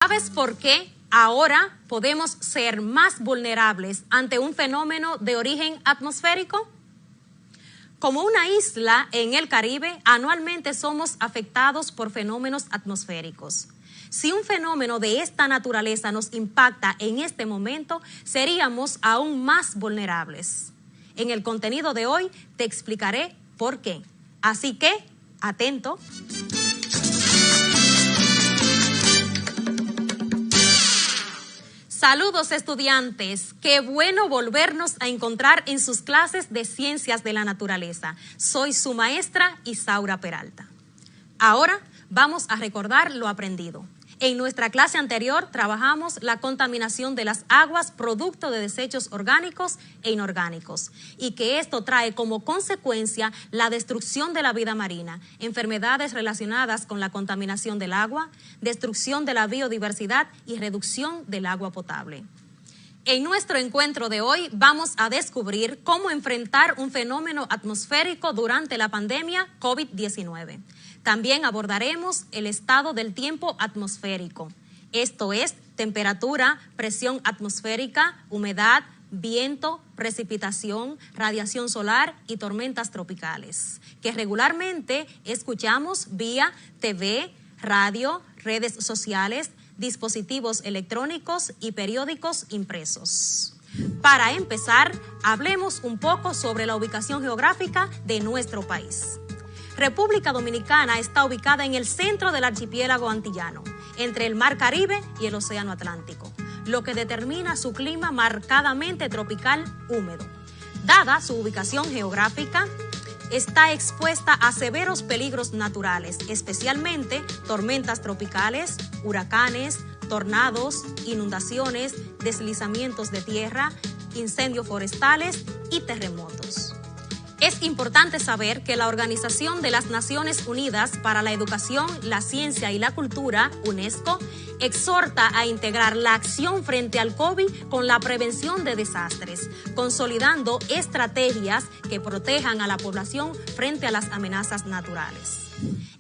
¿Sabes por qué ahora podemos ser más vulnerables ante un fenómeno de origen atmosférico? Como una isla en el Caribe, anualmente somos afectados por fenómenos atmosféricos. Si un fenómeno de esta naturaleza nos impacta en este momento, seríamos aún más vulnerables. En el contenido de hoy te explicaré por qué. Así que, atento. Saludos estudiantes, qué bueno volvernos a encontrar en sus clases de Ciencias de la Naturaleza. Soy su maestra Isaura Peralta. Ahora vamos a recordar lo aprendido. En nuestra clase anterior trabajamos la contaminación de las aguas producto de desechos orgánicos e inorgánicos y que esto trae como consecuencia la destrucción de la vida marina, enfermedades relacionadas con la contaminación del agua, destrucción de la biodiversidad y reducción del agua potable. En nuestro encuentro de hoy vamos a descubrir cómo enfrentar un fenómeno atmosférico durante la pandemia COVID-19. También abordaremos el estado del tiempo atmosférico, esto es, temperatura, presión atmosférica, humedad, viento, precipitación, radiación solar y tormentas tropicales, que regularmente escuchamos vía TV, radio, redes sociales, dispositivos electrónicos y periódicos impresos. Para empezar, hablemos un poco sobre la ubicación geográfica de nuestro país. República Dominicana está ubicada en el centro del archipiélago antillano, entre el Mar Caribe y el Océano Atlántico, lo que determina su clima marcadamente tropical húmedo. Dada su ubicación geográfica, está expuesta a severos peligros naturales, especialmente tormentas tropicales, huracanes, tornados, inundaciones, deslizamientos de tierra, incendios forestales y terremotos. Es importante saber que la Organización de las Naciones Unidas para la Educación, la Ciencia y la Cultura, UNESCO, exhorta a integrar la acción frente al COVID con la prevención de desastres, consolidando estrategias que protejan a la población frente a las amenazas naturales.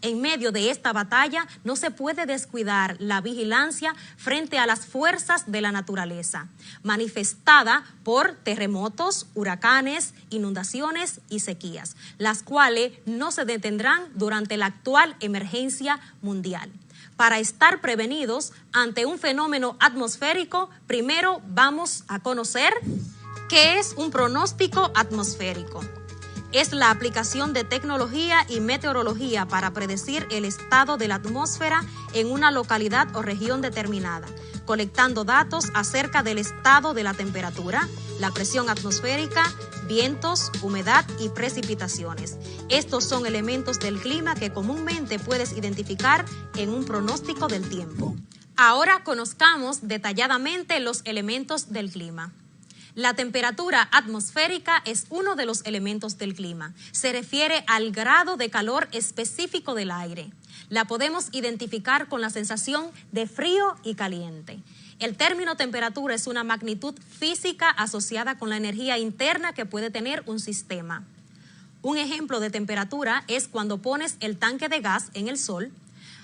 En medio de esta batalla no se puede descuidar la vigilancia frente a las fuerzas de la naturaleza, manifestada por terremotos, huracanes, inundaciones y sequías, las cuales no se detendrán durante la actual emergencia mundial. Para estar prevenidos ante un fenómeno atmosférico, primero vamos a conocer qué es un pronóstico atmosférico. Es la aplicación de tecnología y meteorología para predecir el estado de la atmósfera en una localidad o región determinada, colectando datos acerca del estado de la temperatura, la presión atmosférica, vientos, humedad y precipitaciones. Estos son elementos del clima que comúnmente puedes identificar en un pronóstico del tiempo. Ahora conozcamos detalladamente los elementos del clima. La temperatura atmosférica es uno de los elementos del clima. Se refiere al grado de calor específico del aire. La podemos identificar con la sensación de frío y caliente. El término temperatura es una magnitud física asociada con la energía interna que puede tener un sistema. Un ejemplo de temperatura es cuando pones el tanque de gas en el sol.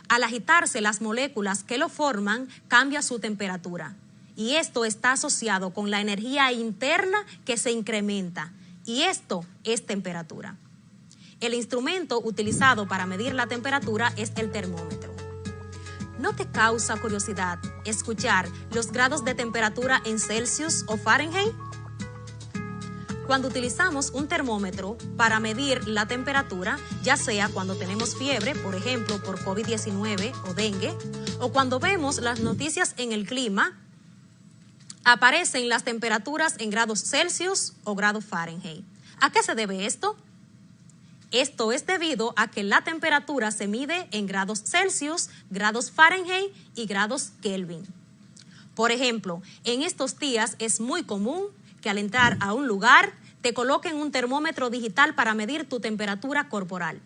Al agitarse las moléculas que lo forman, cambia su temperatura. Y esto está asociado con la energía interna que se incrementa. Y esto es temperatura. El instrumento utilizado para medir la temperatura es el termómetro. ¿No te causa curiosidad escuchar los grados de temperatura en Celsius o Fahrenheit? Cuando utilizamos un termómetro para medir la temperatura, ya sea cuando tenemos fiebre, por ejemplo, por COVID-19 o dengue, o cuando vemos las noticias en el clima, aparecen las temperaturas en grados Celsius o grados Fahrenheit. ¿A qué se debe esto? Esto es debido a que la temperatura se mide en grados Celsius, grados Fahrenheit y grados Kelvin. Por ejemplo, en estos días es muy común que al entrar a un lugar te coloquen un termómetro digital para medir tu temperatura corporal.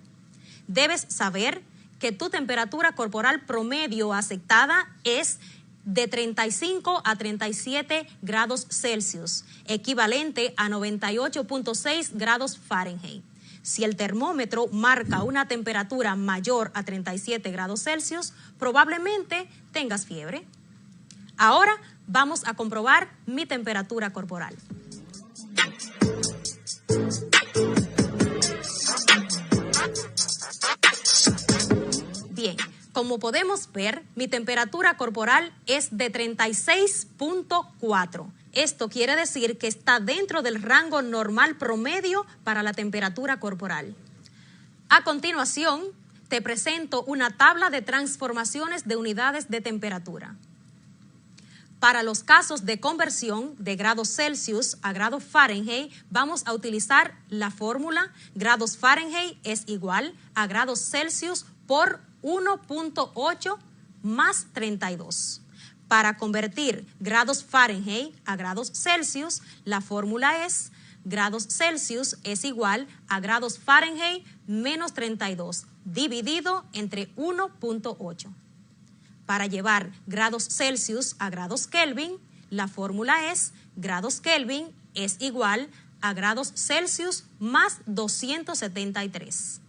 Debes saber que tu temperatura corporal promedio aceptada es de 35 a 37 grados Celsius, equivalente a 98.6 grados Fahrenheit. Si el termómetro marca una temperatura mayor a 37 grados Celsius, probablemente tengas fiebre. Ahora vamos a comprobar mi temperatura corporal. Bien, como podemos ver, mi temperatura corporal es de 36.4. Esto quiere decir que está dentro del rango normal promedio para la temperatura corporal. A continuación, te presento una tabla de transformaciones de unidades de temperatura. Para los casos de conversión de grados Celsius a grados Fahrenheit, vamos a utilizar la fórmula grados Fahrenheit es igual a grados Celsius por 1.8 más 32. Para convertir grados Fahrenheit a grados Celsius, la fórmula es grados Celsius es igual a grados Fahrenheit menos 32, dividido entre 1.8. Para llevar grados Celsius a grados Kelvin, la fórmula es grados Kelvin es igual a grados Celsius más 273.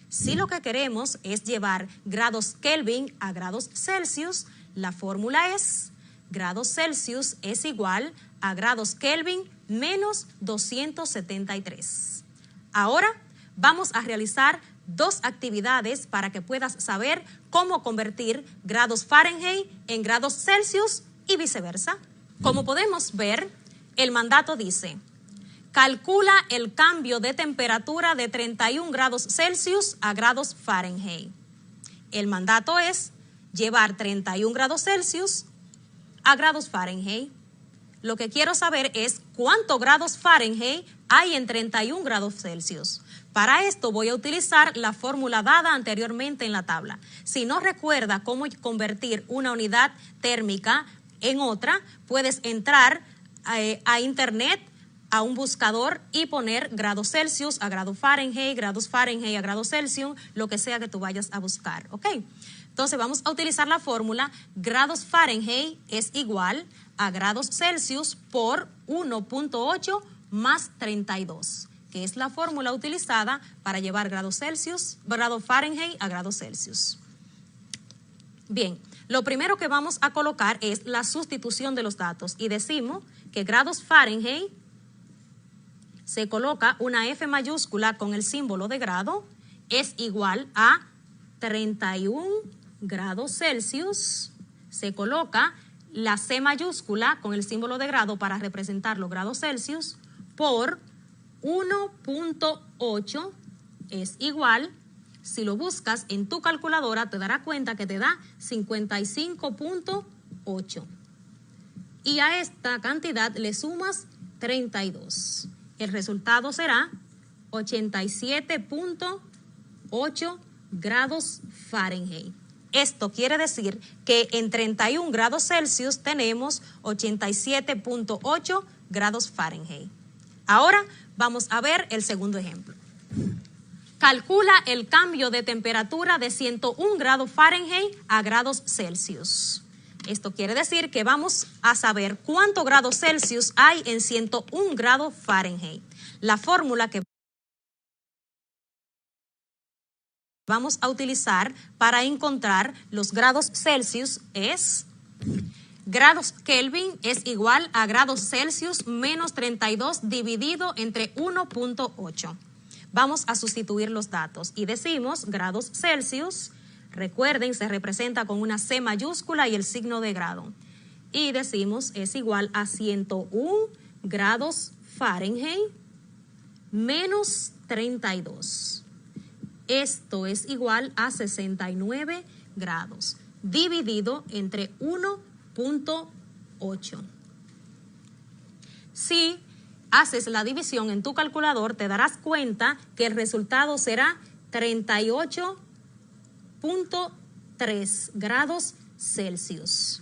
Si lo que queremos es llevar grados Kelvin a grados Celsius, la fórmula es grados Celsius es igual a grados Kelvin menos 273. Ahora vamos a realizar dos actividades para que puedas saber cómo convertir grados Fahrenheit en grados Celsius y viceversa. Como podemos ver, el mandato dice: calcula el cambio de temperatura de 31 grados Celsius a grados Fahrenheit. El mandato es llevar 31 grados Celsius a grados Fahrenheit. Lo que quiero saber es cuántos grados Fahrenheit hay en 31 grados Celsius. Para esto voy a utilizar la fórmula dada anteriormente en la tabla. Si no recuerda cómo convertir una unidad térmica en otra, puedes entrar a internet, a un buscador y poner grados Celsius a grados Fahrenheit a grados Celsius, lo que sea que tú vayas a buscar, ¿ok? Entonces vamos a utilizar la fórmula grados Fahrenheit es igual a grados Celsius por 1.8 más 32, que es la fórmula utilizada para llevar grados Fahrenheit a grados Celsius. Bien, lo primero que vamos a colocar es la sustitución de los datos y decimos que grados Fahrenheit se coloca una F mayúscula con el símbolo de grado es igual a 31 grados Celsius, se coloca la C mayúscula con el símbolo de grado para representar los grados Celsius por 1.8 es igual, si lo buscas en tu calculadora te darás cuenta que te da 55.8 y a esta cantidad le sumas 32. El resultado será 87.8 grados Fahrenheit. Esto quiere decir que en 31 grados Celsius tenemos 87.8 grados Fahrenheit. Ahora vamos a ver el segundo ejemplo. Calcula el cambio de temperatura de 101 grados Fahrenheit a grados Celsius. Esto quiere decir que vamos a saber cuántos grados Celsius hay en 101 grados Fahrenheit. La fórmula que vamos a utilizar para encontrar los grados Celsius es grados Kelvin es igual a grados Celsius menos 32 dividido entre 1.8. Vamos a sustituir los datos y decimos grados Celsius, recuerden, se representa con una C mayúscula y el signo de grado. Y decimos es igual a 101 grados Fahrenheit menos 32. Esto es igual a 69 grados, dividido entre 1.8. Si haces la división en tu calculador, te darás cuenta que el resultado será 38.3 grados Celsius.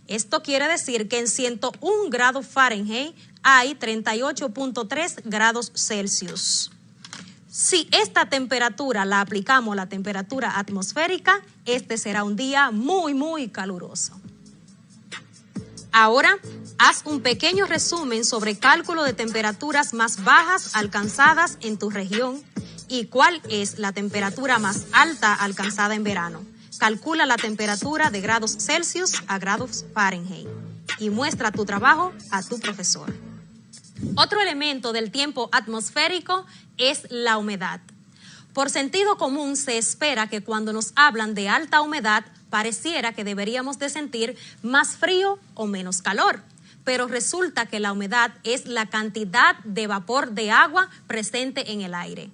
Esto quiere decir que en 101 grados Fahrenheit hay 38.3 grados Celsius. Si esta temperatura la aplicamos a la temperatura atmosférica, este será un día muy, muy caluroso. Ahora, haz un pequeño resumen sobre cálculo de temperaturas más bajas alcanzadas en tu región y cuál es la temperatura más alta alcanzada en verano. calcula la temperatura de grados Celsius a grados Fahrenheit y muestra tu trabajo a tu profesor. Otro elemento del tiempo atmosférico es la humedad. Por sentido común se espera que cuando nos hablan de alta humedad pareciera que deberíamos de sentir más frío o menos calor, pero resulta que la humedad es la cantidad de vapor de agua presente en el aire.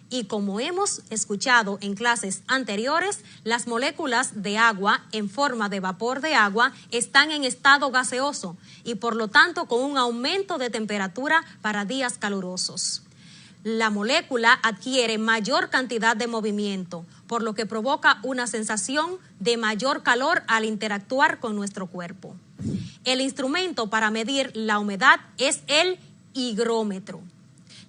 Y como hemos escuchado en clases anteriores, las moléculas de agua en forma de vapor de agua están en estado gaseoso y por lo tanto con un aumento de temperatura para días calurosos. La molécula adquiere mayor cantidad de movimiento, por lo que provoca una sensación de mayor calor al interactuar con nuestro cuerpo. El instrumento para medir la humedad es el higrómetro.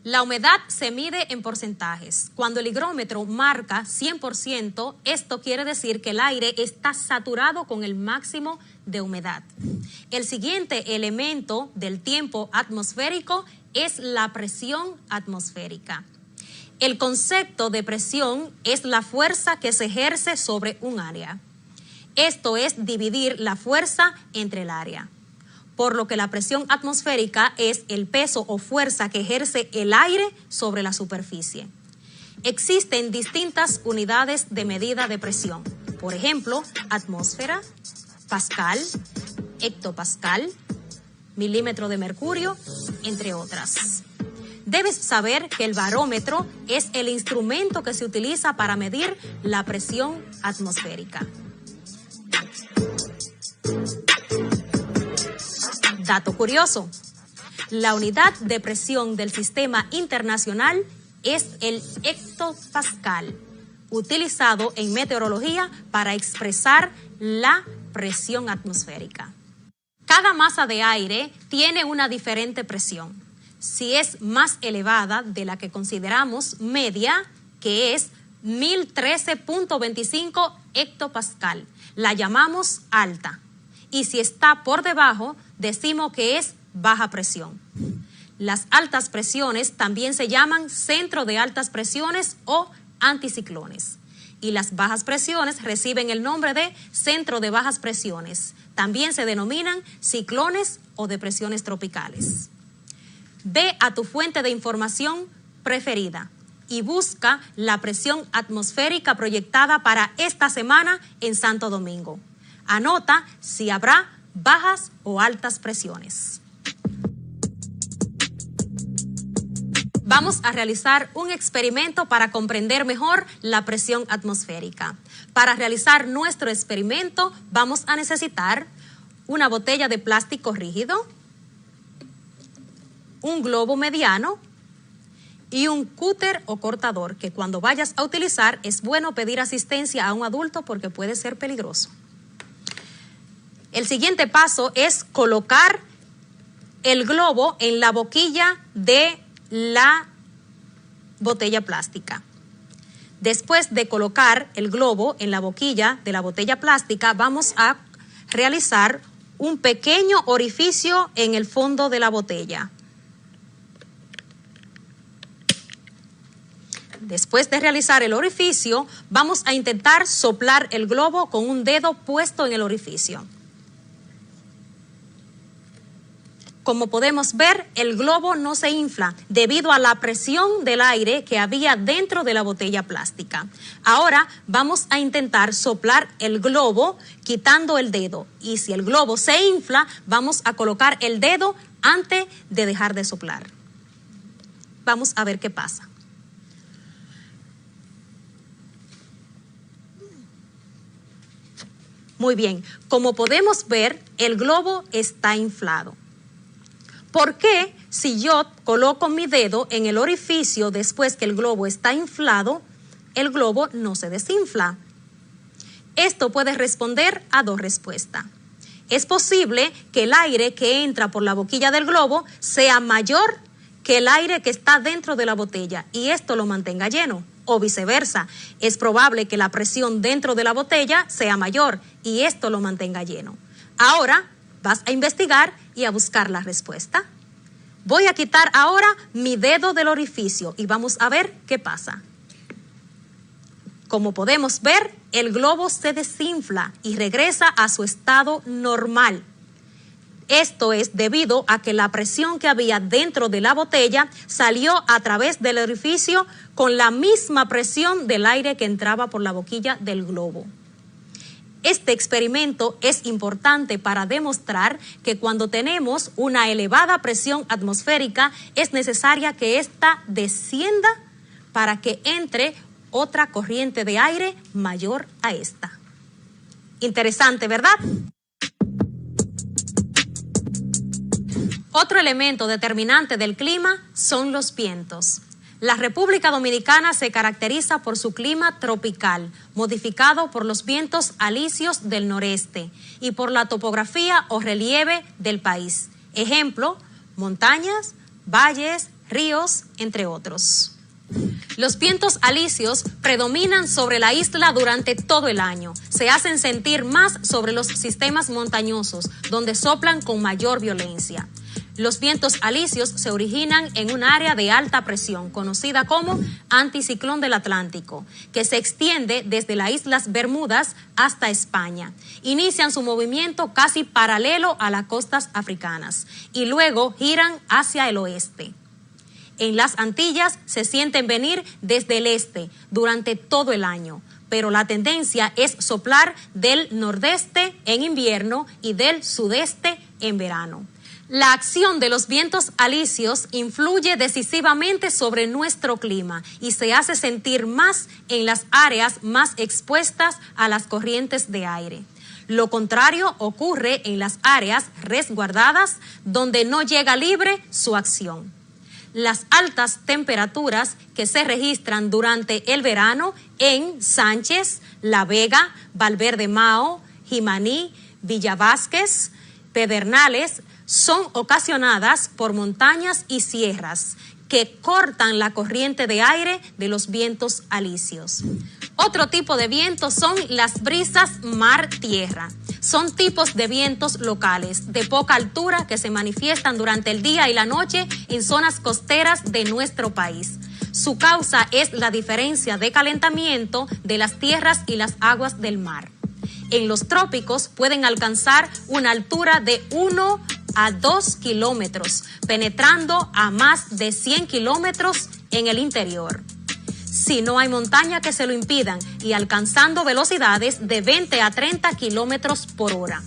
La humedad se mide en porcentajes. Cuando el higrómetro marca 100%, esto quiere decir que el aire está saturado con el máximo de humedad. El siguiente elemento del tiempo atmosférico es la presión atmosférica. El concepto de presión es la fuerza que se ejerce sobre un área. Esto es dividir la fuerza entre el área. Por lo que la presión atmosférica es el peso o fuerza que ejerce el aire sobre la superficie. Existen distintas unidades de medida de presión. Por ejemplo, atmósfera, pascal, hectopascal, milímetro de mercurio, entre otras. Debes saber que el barómetro es el instrumento que se utiliza para medir la presión atmosférica. Dato curioso, la unidad de presión del sistema internacional es el hectopascal, utilizado en meteorología para expresar la presión atmosférica. Cada masa de aire tiene una diferente presión. Si es más elevada de la que consideramos media, que es 1013.25 hectopascal, la llamamos alta. Y si está por debajo, decimos que es baja presión. Las altas presiones también se llaman centro de altas presiones o anticiclones. Y las bajas presiones reciben el nombre de centro de bajas presiones. También se denominan ciclones o depresiones tropicales. Ve a tu fuente de información preferida y busca la presión atmosférica proyectada para esta semana en Santo Domingo. Anota si habrá bajas o altas presiones. Vamos a realizar un experimento para comprender mejor la presión atmosférica. Para realizar nuestro experimento vamos a necesitar una botella de plástico rígido, un globo mediano y un cúter o cortador que cuando vayas a utilizar es bueno pedir asistencia a un adulto porque puede ser peligroso. El siguiente paso es colocar el globo en la boquilla de la botella plástica. Después de colocar el globo en la boquilla de la botella plástica, vamos a realizar un pequeño orificio en el fondo de la botella. Después de realizar el orificio, vamos a intentar soplar el globo con un dedo puesto en el orificio. Como podemos ver, el globo no se infla debido a la presión del aire que había dentro de la botella plástica. Ahora vamos a intentar soplar el globo quitando el dedo. Y si el globo se infla, vamos a colocar el dedo antes de dejar de soplar. Vamos a ver qué pasa. Muy bien, como podemos ver, el globo está inflado. ¿Por qué si yo coloco mi dedo en el orificio después que el globo está inflado, el globo no se desinfla? Esto puede responder a dos respuestas. Es posible que el aire que entra por la boquilla del globo sea mayor que el aire que está dentro de la botella y esto lo mantenga lleno. O viceversa, es probable que la presión dentro de la botella sea mayor y esto lo mantenga lleno. Ahora vas a investigar y a buscar la respuesta. Voy a quitar ahora mi dedo del orificio y vamos a ver qué pasa. Como podemos ver, el globo se desinfla y regresa a su estado normal. Esto es debido a que la presión que había dentro de la botella salió a través del orificio con la misma presión del aire que entraba por la boquilla del globo. Este experimento es importante para demostrar que cuando tenemos una elevada presión atmosférica es necesaria que ésta descienda para que entre otra corriente de aire mayor a esta. Interesante, ¿verdad? Otro elemento determinante del clima son los vientos. La República Dominicana se caracteriza por su clima tropical, modificado por los vientos alisios del noreste y por la topografía o relieve del país. Ejemplo, montañas, valles, ríos, entre otros. Los vientos alisios predominan sobre la isla durante todo el año. Se hacen sentir más sobre los sistemas montañosos, donde soplan con mayor violencia. Los vientos alisios se originan en un área de alta presión, conocida como anticiclón del Atlántico, que se extiende desde las Islas Bermudas hasta España. Inician su movimiento casi paralelo a las costas africanas y luego giran hacia el oeste. En las Antillas se sienten venir desde el este durante todo el año, pero la tendencia es soplar del nordeste en invierno y del sudeste en verano. La acción de los vientos alisios influye decisivamente sobre nuestro clima y se hace sentir más en las áreas más expuestas a las corrientes de aire. Lo contrario ocurre en las áreas resguardadas donde no llega libre su acción. Las altas temperaturas que se registran durante el verano en Sánchez, La Vega, Valverde Mao, Jimaní, Villa Vázquez, Pedernales, son ocasionadas por montañas y sierras que cortan la corriente de aire de los vientos alisios. Otro tipo de vientos son las brisas mar-tierra. Son tipos de vientos locales de poca altura que se manifiestan durante el día y la noche en zonas costeras de nuestro país. Su causa es la diferencia de calentamiento de las tierras y las aguas del mar. En los trópicos pueden alcanzar una altura de 1 a 2 kilómetros, penetrando a más de 100 kilómetros en el interior. Si no hay montaña que se lo impidan y alcanzando velocidades de 20 a 30 kilómetros por hora.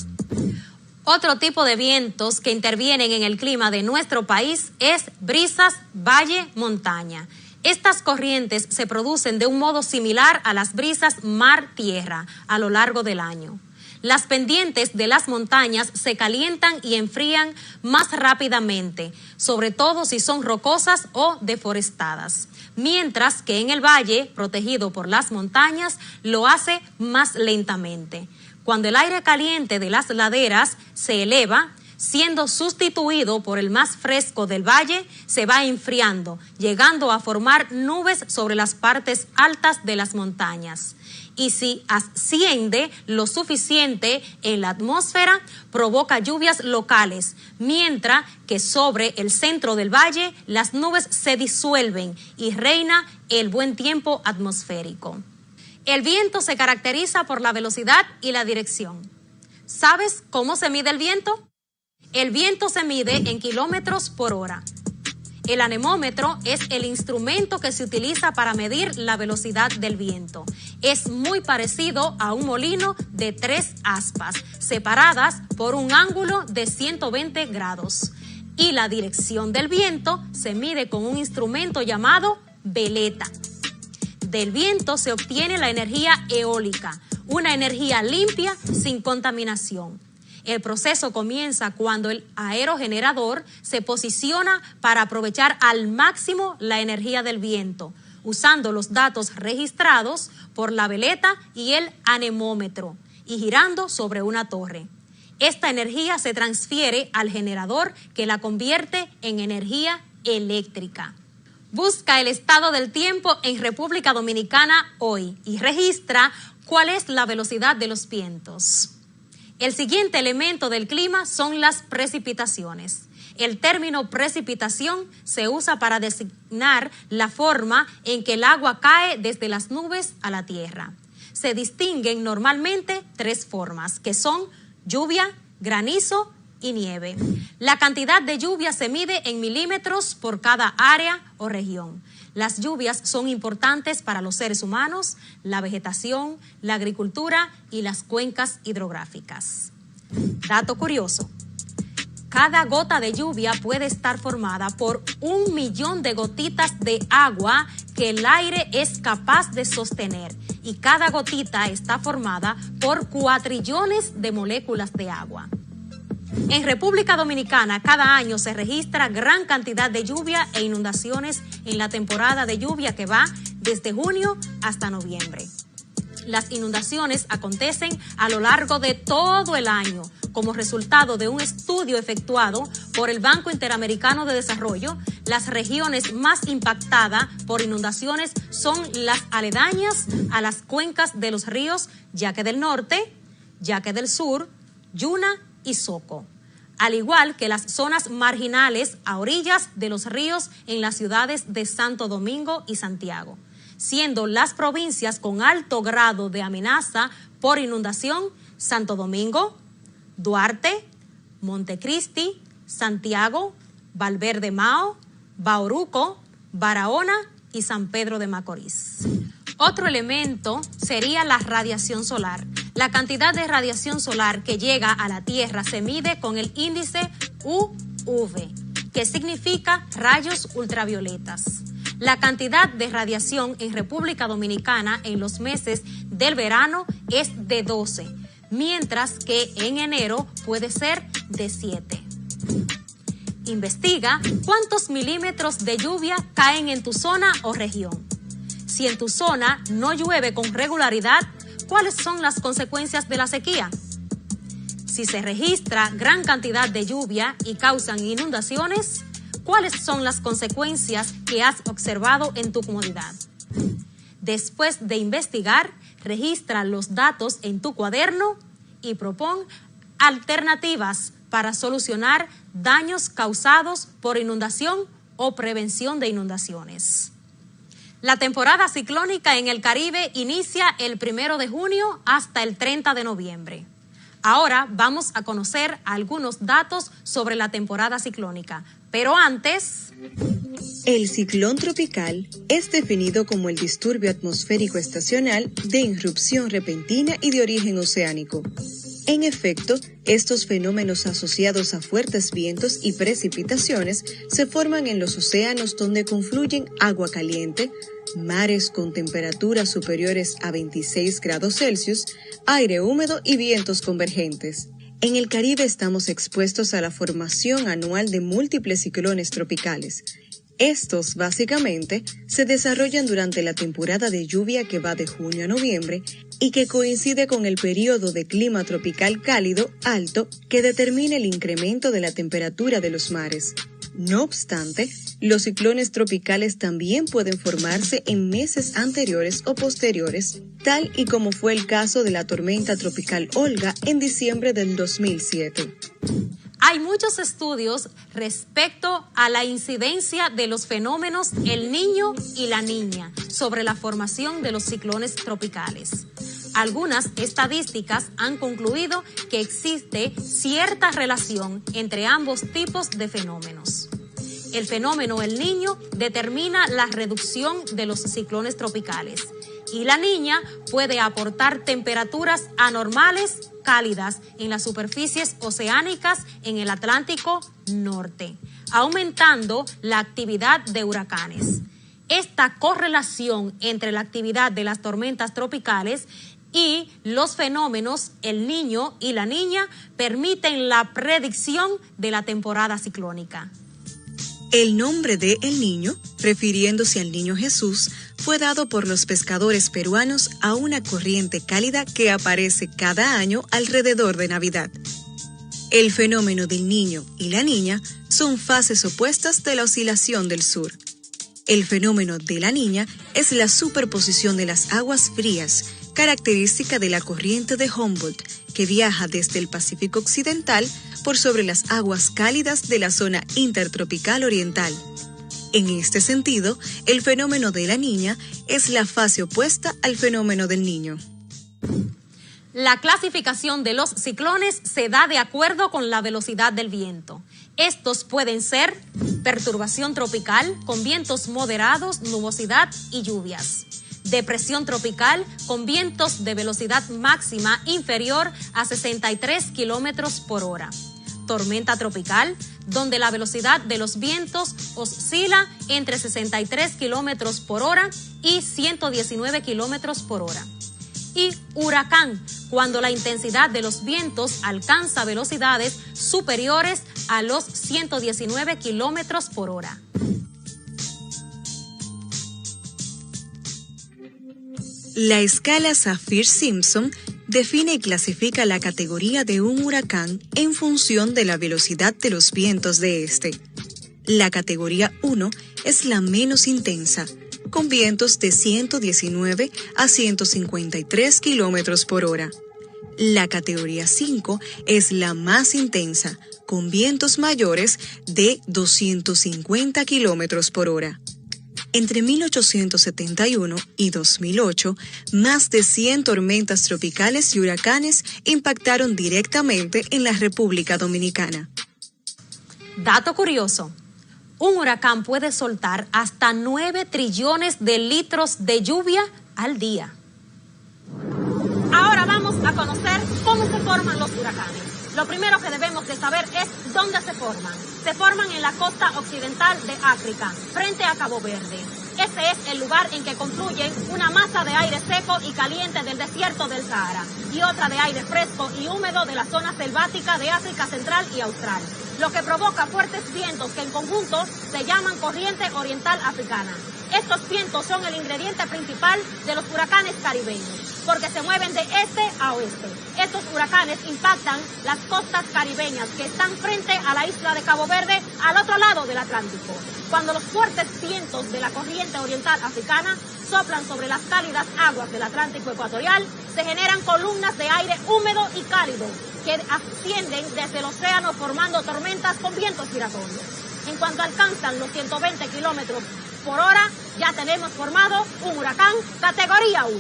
Otro tipo de vientos que intervienen en el clima de nuestro país es brisas valle-montaña. Estas corrientes se producen de un modo similar a las brisas mar-tierra a lo largo del año. Las pendientes de las montañas se calientan y enfrían más rápidamente, sobre todo si son rocosas o deforestadas, mientras que en el valle, protegido por las montañas, lo hace más lentamente. Cuando el aire caliente de las laderas se eleva, siendo sustituido por el más fresco del valle, se va enfriando, llegando a formar nubes sobre las partes altas de las montañas. Y si asciende lo suficiente en la atmósfera, provoca lluvias locales, mientras que sobre el centro del valle las nubes se disuelven y reina el buen tiempo atmosférico. El viento se caracteriza por la velocidad y la dirección. ¿Sabes cómo se mide el viento? El viento se mide en kilómetros por hora. El anemómetro es el instrumento que se utiliza para medir la velocidad del viento. Es muy parecido a un molino de 3 aspas, separadas por un ángulo de 120 grados. Y la dirección del viento se mide con un instrumento llamado veleta. Del viento se obtiene la energía eólica, una energía limpia sin contaminación. El proceso comienza cuando el aerogenerador se posiciona para aprovechar al máximo la energía del viento, usando los datos registrados por la veleta y el anemómetro, y girando sobre una torre. Esta energía se transfiere al generador que la convierte en energía eléctrica. Busca el estado del tiempo en República Dominicana hoy y registra cuál es la velocidad de los vientos. El siguiente elemento del clima son las precipitaciones. El término precipitación se usa para designar la forma en que el agua cae desde las nubes a la tierra. Se distinguen normalmente 3 formas, que son lluvia, granizo y nieve. La cantidad de lluvia se mide en milímetros por cada área o región. Las lluvias son importantes para los seres humanos, la vegetación, la agricultura y las cuencas hidrográficas. Dato curioso: cada gota de lluvia puede estar formada por 1 millón de gotitas de agua que el aire es capaz de sostener, y cada gotita está formada por cuatrillones de moléculas de agua. En República Dominicana, cada año se registra gran cantidad de lluvia e inundaciones en la temporada de lluvia que va desde junio hasta noviembre. Las inundaciones acontecen a lo largo de todo el año como resultado de un estudio efectuado por el Banco Interamericano de Desarrollo. Las regiones más impactadas por inundaciones son las aledañas a las cuencas de los ríos Yaque del Norte, Yaque del Sur, Yuna y Soco, al igual que las zonas marginales a orillas de los ríos en las ciudades de Santo Domingo y Santiago, siendo las provincias con alto grado de amenaza por inundación Santo Domingo, Duarte, Montecristi, Santiago, Valverde Mao, Bauruco, Barahona y San Pedro de Macorís. Otro elemento sería la radiación solar. La cantidad de radiación solar que llega a la Tierra se mide con el índice UV, que significa rayos ultravioletas. La cantidad de radiación en República Dominicana en los meses del verano es de 12, mientras que en enero puede ser de 7. Investiga cuántos milímetros de lluvia caen en tu zona o región. Si en tu zona no llueve con regularidad, ¿cuáles son las consecuencias de la sequía? Si se registra gran cantidad de lluvia y causan inundaciones, ¿cuáles son las consecuencias que has observado en tu comunidad? Después de investigar, registra los datos en tu cuaderno y propon alternativas para solucionar daños causados por inundación o prevención de inundaciones. La temporada ciclónica en el Caribe inicia el 1 de junio hasta el 30 de noviembre. Ahora vamos a conocer algunos datos sobre la temporada ciclónica, pero antes... El ciclón tropical es definido como el disturbio atmosférico estacional de irrupción repentina y de origen oceánico. En efecto, estos fenómenos asociados a fuertes vientos y precipitaciones se forman en los océanos donde confluyen agua caliente, mares con temperaturas superiores a 26 grados Celsius, aire húmedo y vientos convergentes. En el Caribe estamos expuestos a la formación anual de múltiples ciclones tropicales. Estos, básicamente, se desarrollan durante la temporada de lluvia que va de junio a noviembre y que coincide con el periodo de clima tropical cálido alto que determina el incremento de la temperatura de los mares. No obstante, los ciclones tropicales también pueden formarse en meses anteriores o posteriores, tal y como fue el caso de la tormenta tropical Olga en diciembre del 2007. Hay muchos estudios respecto a la incidencia de los fenómenos El Niño y La Niña sobre la formación de los ciclones tropicales. Algunas estadísticas han concluido que existe cierta relación entre ambos tipos de fenómenos. El fenómeno El Niño determina la reducción de los ciclones tropicales y La Niña puede aportar temperaturas anormales cálidas en las superficies oceánicas en el Atlántico Norte, aumentando la actividad de huracanes. Esta correlación entre la actividad de las tormentas tropicales y los fenómenos El Niño y La Niña permiten la predicción de la temporada ciclónica. El nombre de El Niño, refiriéndose al Niño Jesús, fue dado por los pescadores peruanos a una corriente cálida que aparece cada año alrededor de Navidad. El fenómeno del Niño y la Niña son fases opuestas de la oscilación del sur. El fenómeno de la Niña es la superposición de las aguas frías característica de la corriente de Humboldt, que viaja desde el Pacífico Occidental por sobre las aguas cálidas de la zona intertropical oriental. En este sentido, el fenómeno de la niña es la fase opuesta al fenómeno del niño. La clasificación de los ciclones se da de acuerdo con la velocidad del viento. Estos pueden ser perturbación tropical con vientos moderados, nubosidad y lluvias. Depresión tropical con vientos de velocidad máxima inferior a 63 kilómetros por hora. Tormenta tropical, donde la velocidad de los vientos oscila entre 63 kilómetros por hora y 119 kilómetros por hora. Y huracán, cuando la intensidad de los vientos alcanza velocidades superiores a los 119 kilómetros por hora. La escala Saffir-Simpson define y clasifica la categoría de un huracán en función de la velocidad de los vientos de este. La categoría 1 es la menos intensa, con vientos de 119 a 153 kilómetros por hora. La categoría 5 es la más intensa, con vientos mayores de 250 kilómetros por hora. Entre 1871 y 2008, más de 100 tormentas tropicales y huracanes impactaron directamente en la República Dominicana. Dato curioso. Un huracán puede soltar hasta 9 trillones de litros de lluvia al día. Ahora vamos a conocer cómo se forman los huracanes. Lo primero que debemos de saber es dónde se forman. Se forman en la costa occidental de África, frente a Cabo Verde. Ese es el lugar en que confluyen una masa de aire seco y caliente del desierto del Sahara y otra de aire fresco y húmedo de la zona selvática de África Central y Austral, lo que provoca fuertes vientos que en conjunto se llaman corriente oriental africana. Estos vientos son el ingrediente principal de los huracanes caribeños, porque se mueven de este a oeste. Estos huracanes impactan las costas caribeñas que están frente a la isla de Cabo Verde, al otro lado del Atlántico. Cuando los fuertes vientos de la corriente oriental africana soplan sobre las cálidas aguas del Atlántico ecuatorial, se generan columnas de aire húmedo y cálido que ascienden desde el océano formando tormentas con vientos giratorios. En cuanto alcanzan los 120 kilómetros por hora, ya tenemos formado un huracán categoría 1.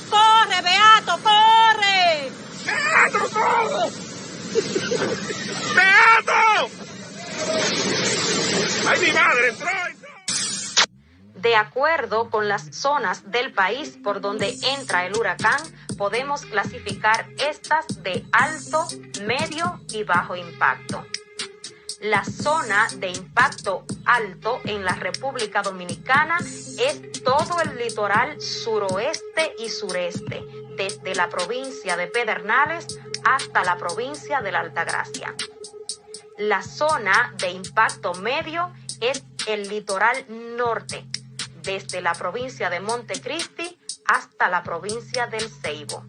¡Corre, Beato, corre! ¡Beato, corre! ¡Beato! ¡Ay, mi madre, entró! De acuerdo con las zonas del país por donde entra el huracán, podemos clasificar estas de alto, medio y bajo impacto. La zona de impacto alto en la República Dominicana es todo el litoral suroeste y sureste, desde la provincia de Pedernales hasta la provincia de la Altagracia. La zona de impacto medio es el litoral norte, desde la provincia de Montecristi hasta la provincia del Ceibo.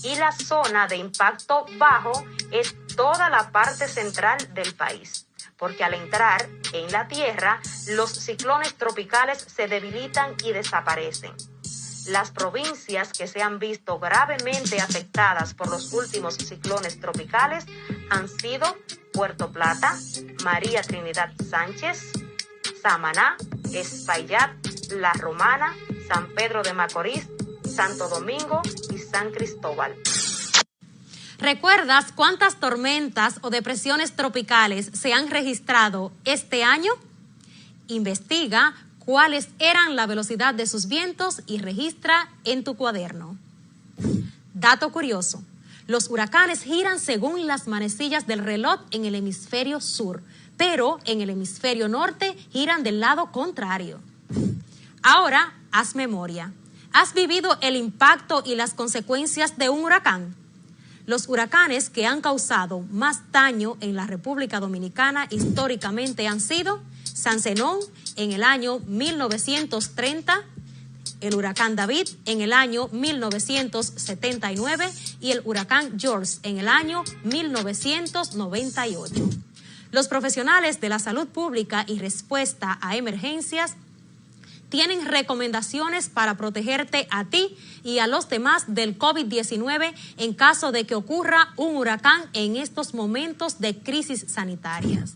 Y la zona de impacto bajo es toda la parte central del país, porque al entrar en la tierra, los ciclones tropicales se debilitan y desaparecen. Las provincias que se han visto gravemente afectadas por los últimos ciclones tropicales han sido Puerto Plata, María Trinidad Sánchez, Samaná, Espaillat, La Romana, San Pedro de Macorís, Santo Domingo y San Cristóbal. ¿Recuerdas cuántas tormentas o depresiones tropicales se han registrado este año? Investiga cuáles eran la velocidad de sus vientos y registra en tu cuaderno. Dato curioso: los huracanes giran según las manecillas del reloj en el hemisferio sur, pero en el hemisferio norte giran del lado contrario. Ahora, haz memoria. ¿Has vivido el impacto y las consecuencias de un huracán? Los huracanes que han causado más daño en la República Dominicana históricamente han sido San Zenón en el año 1930, el huracán David en el año 1979 y el huracán George en el año 1998. Los profesionales de la salud pública y respuesta a emergencias tienen recomendaciones para protegerte a ti y a los demás del COVID-19 en caso de que ocurra un huracán en estos momentos de crisis sanitarias.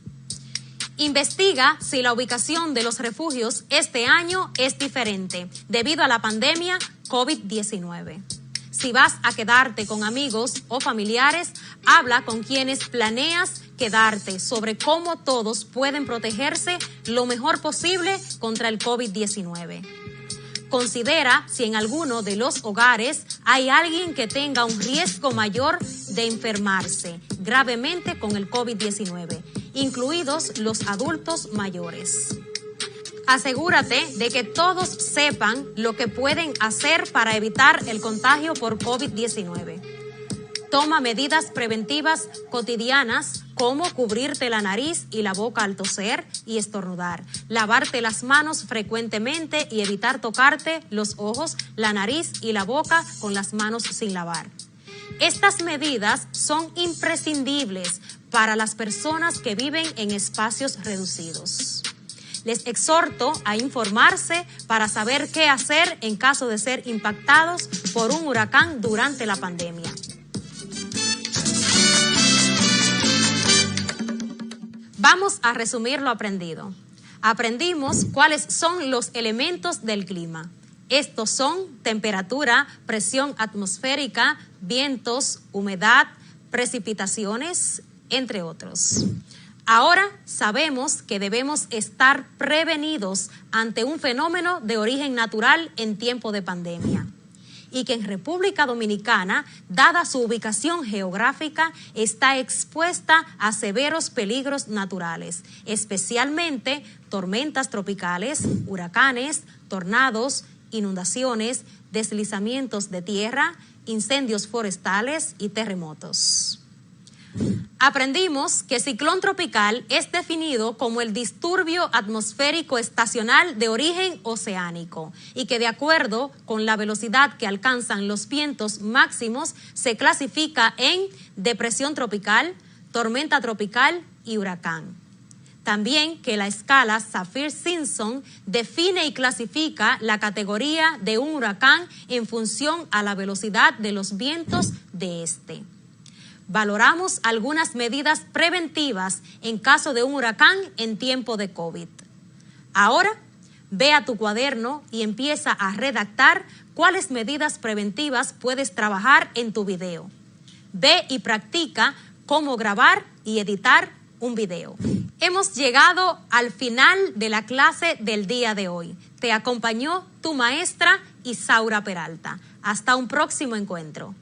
Investiga si la ubicación de los refugios este año es diferente debido a la pandemia COVID-19. Si vas a quedarte con amigos o familiares, habla con quienes planeas quedarte sobre cómo todos pueden protegerse lo mejor posible contra el COVID-19. Considera si en alguno de los hogares hay alguien que tenga un riesgo mayor de enfermarse gravemente con el COVID-19, incluidos los adultos mayores. Asegúrate de que todos sepan lo que pueden hacer para evitar el contagio por COVID-19. Toma medidas preventivas cotidianas como cubrirte la nariz y la boca al toser y estornudar, lavarte las manos frecuentemente y evitar tocarte los ojos, la nariz y la boca con las manos sin lavar. Estas medidas son imprescindibles para las personas que viven en espacios reducidos. Les exhorto a informarse para saber qué hacer en caso de ser impactados por un huracán durante la pandemia. Vamos a resumir lo aprendido. Aprendimos cuáles son los elementos del clima. Estos son temperatura, presión atmosférica, vientos, humedad, precipitaciones, entre otros. Ahora sabemos que debemos estar prevenidos ante un fenómeno de origen natural en tiempo de pandemia y que en República Dominicana, dada su ubicación geográfica, está expuesta a severos peligros naturales, especialmente tormentas tropicales, huracanes, tornados, inundaciones, deslizamientos de tierra, incendios forestales y terremotos. Aprendimos que ciclón tropical es definido como el disturbio atmosférico estacional de origen oceánico y que de acuerdo con la velocidad que alcanzan los vientos máximos se clasifica en depresión tropical, tormenta tropical y huracán. También que la escala Saffir-Simpson define y clasifica la categoría de un huracán en función a la velocidad de los vientos de este. Valoramos algunas medidas preventivas en caso de un huracán en tiempo de COVID. Ahora, ve a tu cuaderno y empieza a redactar cuáles medidas preventivas puedes trabajar en tu video. Ve y practica cómo grabar y editar un video. Hemos llegado al final de la clase del día de hoy. Te acompañó tu maestra Isaura Peralta. Hasta un próximo encuentro.